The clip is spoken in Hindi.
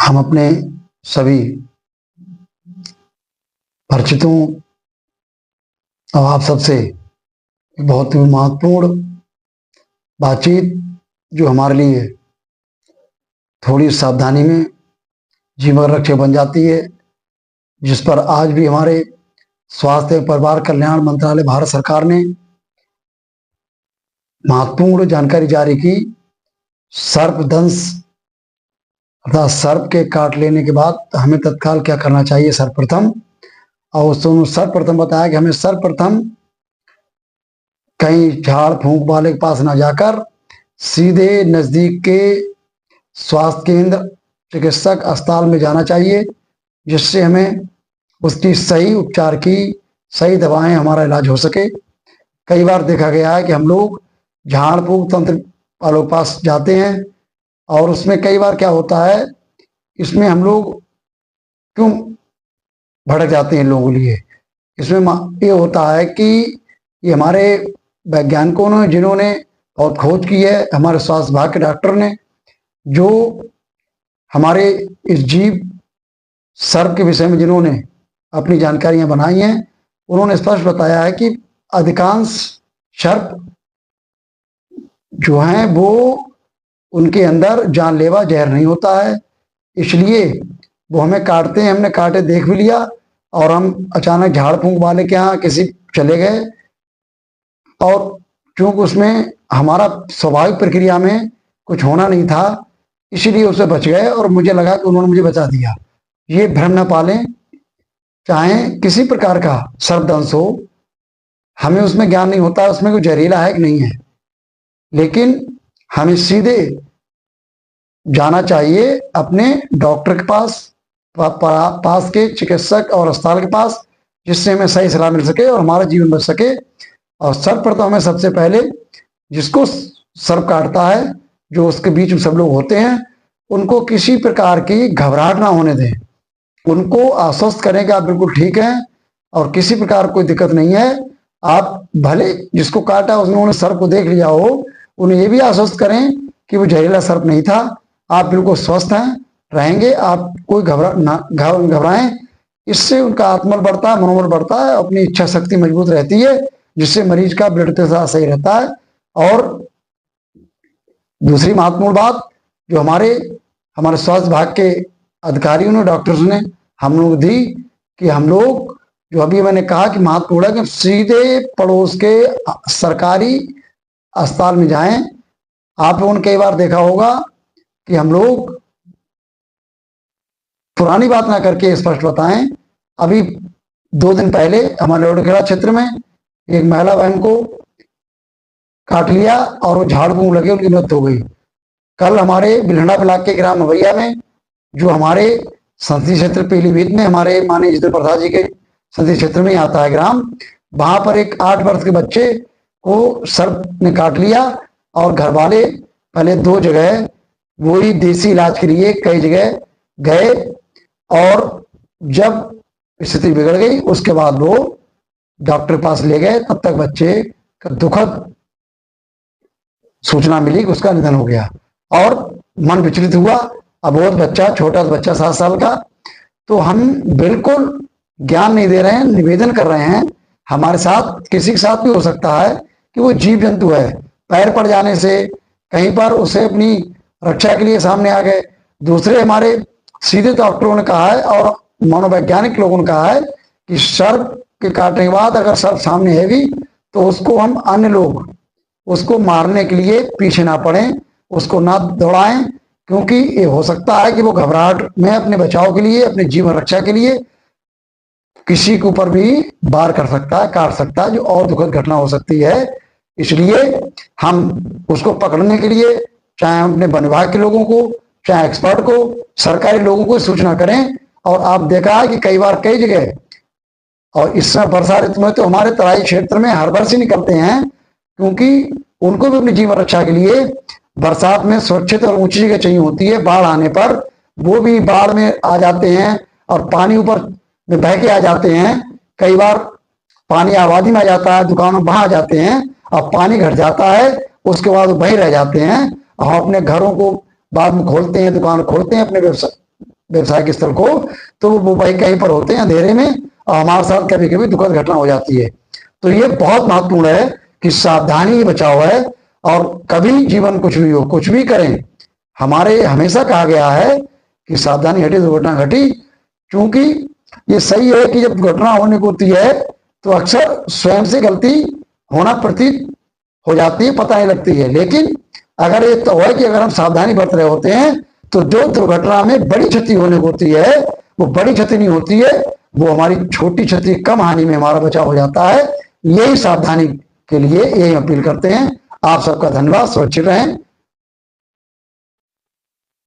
हम अपने सभी परिचितों और आप सबसे बहुत ही महत्वपूर्ण बातचीत जो हमारे लिए थोड़ी सावधानी में जीवन रक्षक बन जाती है, जिस पर आज भी हमारे स्वास्थ्य एवं परिवार कल्याण मंत्रालय भारत सरकार ने महत्वपूर्ण जानकारी जारी की। सर्पदंश अर्थात सर्प के काट लेने के बाद हमें तत्काल क्या करना चाहिए सर्वप्रथम, और सर्वप्रथम बताया कि हमें सर्वप्रथम कहीं झाड़ फूंक वाले के पास ना जाकर सीधे नजदीक के स्वास्थ्य केंद्र चिकित्सक अस्पताल में जाना चाहिए, जिससे हमें उसकी सही उपचार की सही दवाएं हमारा इलाज हो सके। कई बार देखा गया है कि हम लोग झाड़ फूंक तंत्र वालों के पास जाते हैं और उसमें कई बार क्या होता है, इसमें हम लोग क्यों भड़क जाते हैं लोगों के लिए। इसमें ये होता है कि ये हमारे वैज्ञानिकों ने, जिन्होंने बहुत खोज की है, हमारे स्वास्थ्य विभाग के डॉक्टर ने, जो हमारे इस जीव सर्प के विषय में जिन्होंने अपनी जानकारियां बनाई हैं, उन्होंने स्पष्ट बताया है कि अधिकांश सर्प जो हैं वो उनके अंदर जानलेवा जहर नहीं होता है, इसलिए वो हमें काटते हैं। हमने काटे देख भी लिया और हम अचानक झाड़ फूंक वाले के यहाँ किसी चले गए, और चूंकि उसमें हमारा स्वाभाविक प्रक्रिया में कुछ होना नहीं था, इसीलिए उससे बच गए और मुझे लगा कि उन्होंने मुझे बचा दिया। ये भ्रम न पालें, चाहे किसी प्रकार का सर्पदंश हो, हमें उसमें ज्ञान नहीं होता उसमें कोई जहरीला है कि नहीं है, लेकिन हमें सीधे जाना चाहिए अपने डॉक्टर के पास, पास के चिकित्सक और अस्पताल के पास, जिससे हमें सही सलाह मिल सके और हमारा जीवन बच सके। और सर्वप्रथम हमें सबसे पहले जिसको सर्प काटता है, जो उसके बीच में सब लोग होते हैं, उनको किसी प्रकार की घबराहट ना होने दें, उनको आश्वस्त करें कि आप बिल्कुल ठीक हैं और किसी प्रकार कोई दिक्कत नहीं है। आप भले जिसको काटा उन्होंने सर्प को देख लिया हो, उन्हें ये भी आश्वस्त करें कि वो जहरीला सर्प नहीं था, आप बिल्कुल स्वस्थ हैं, रहेंगे, आप कोई घबराएं। इससे उनका आत्मबल बढ़ता है, मनोबल बढ़ता है, अपनी इच्छा शक्ति मजबूत रहती है, जिससे मरीज का ब्लड प्रेशर सही रहता है। और दूसरी महत्वपूर्ण बात जो हमारे स्वास्थ्य विभाग के अधिकारियों ने, डॉक्टर्स ने हम लोग दी, कि हम लोग जो अभी मैंने कहा कि महत्वपूर्ण है कि सीधे पड़ोस के सरकारी अस्पताल में जाएं। आप लोगों ने कई बार देखा होगा कि हम लोग पुरानी बात ना करके स्पष्ट बताएं। अभी 2 दिन पहले हमारे लोढ़खेड़ा क्षेत्र में एक महिला बहन को काट लिया और वो झाड़ फूंक लगे, उनकी मृत्यु हो गई। कल हमारे बिलहड़ा ब्लॉक के ग्राम मवैया में, जो हमारे संसदीय क्षेत्र पीलीभीत में हमारे माननीय जितेंद्र प्रसाद जी के संसदीय क्षेत्र में आता है ग्राम, वहां पर एक 8 वर्ष के बच्चे को सर्प ने काट लिया और घर वाले पहले 2 जगह वही देसी इलाज के लिए कई जगह गए, और जब स्थिति बिगड़ गई उसके बाद वो डॉक्टर के पास ले गए, तब तक बच्चे का दुखद सूचना मिली कि उसका निधन हो गया और मन विचलित हुआ। अबोध बच्चा, छोटा बच्चा 7 साल का। तो हम बिल्कुल ज्ञान नहीं दे रहे हैं, निवेदन कर रहे हैं। हमारे साथ किसी के साथ भी हो सकता है कि वो जीव जंतु है, पैर पड़ जाने से कहीं पर उसे अपनी रक्षा के लिए सामने आ गए। दूसरे हमारे सीधे डॉक्टरों ने कहा है और मनोवैज्ञानिक लोगों ने कहा है कि सर्प के काटने के बाद अगर सर्प सामने है भी, तो उसको हम अन्य लोग उसको मारने के लिए पीछे ना पड़ें, उसको ना दौड़ाएं, क्योंकि ये हो सकता है कि वो घबराहट में अपने बचाव के लिए, अपने जीवन रक्षा के लिए किसी के ऊपर भी वार कर सकता है, काट सकता है, जो और दुखद घटना हो सकती है। इसलिए हम उसको पकड़ने के लिए चाहे अपने वन विभाग के लोगों को, चाहे एक्सपर्ट को, सरकारी लोगों को सूचना करें। और आप देखा है कि कई बार कई जगह, और इस समय वर्षा ऋतु में तो हमारे तराई क्षेत्र में हर वर्ष ही निकलते हैं, क्योंकि उनको भी अपनी जीवन रक्षा के लिए बरसात में सुरक्षित और ऊंची जगह चाहिए होती है। बाढ़ आने पर वो भी बाढ़ में आ जाते हैं और पानी ऊपर में बह के आ जाते हैं। कई बार पानी आबादी में आ जाता है, दुकानों वहां आ जाते हैं और पानी घट जाता है, उसके बाद वहीं रह जाते हैं और अपने घरों को बाद में खोलते हैं, दुकान खोलते हैं, अपने व्यवसाय व्यवसायिक स्थल को, तो वो भाई कहीं पर होते हैं अंधेरे में, और हमारे साथ कभी कभी दुखद घटना हो जाती है। तो ये बहुत महत्वपूर्ण है कि सावधानी ही बचाव है। और कभी जीवन कुछ भी हो, कुछ भी करें, हमारे हमेशा कहा गया है कि सावधानी हटी दुर्घटना घटी। क्योंकि ये सही है कि जब दुर्घटना होने को होती है तो अक्सर स्वयं से गलती होना प्रतीत हो जाती है, पता नहीं लगती है। लेकिन अगर ये तो है कि अगर हम सावधानी बरत रहे होते हैं तो जो दुर्घटना में बड़ी क्षति होने को होती है वो बड़ी क्षति नहीं होती है, वो हमारी छोटी क्षति, कम हानि में हमारा बचाव हो जाता है। यही सावधानी के लिए यही अपील करते हैं। आप सबका धन्यवाद। सुरक्षित रहें।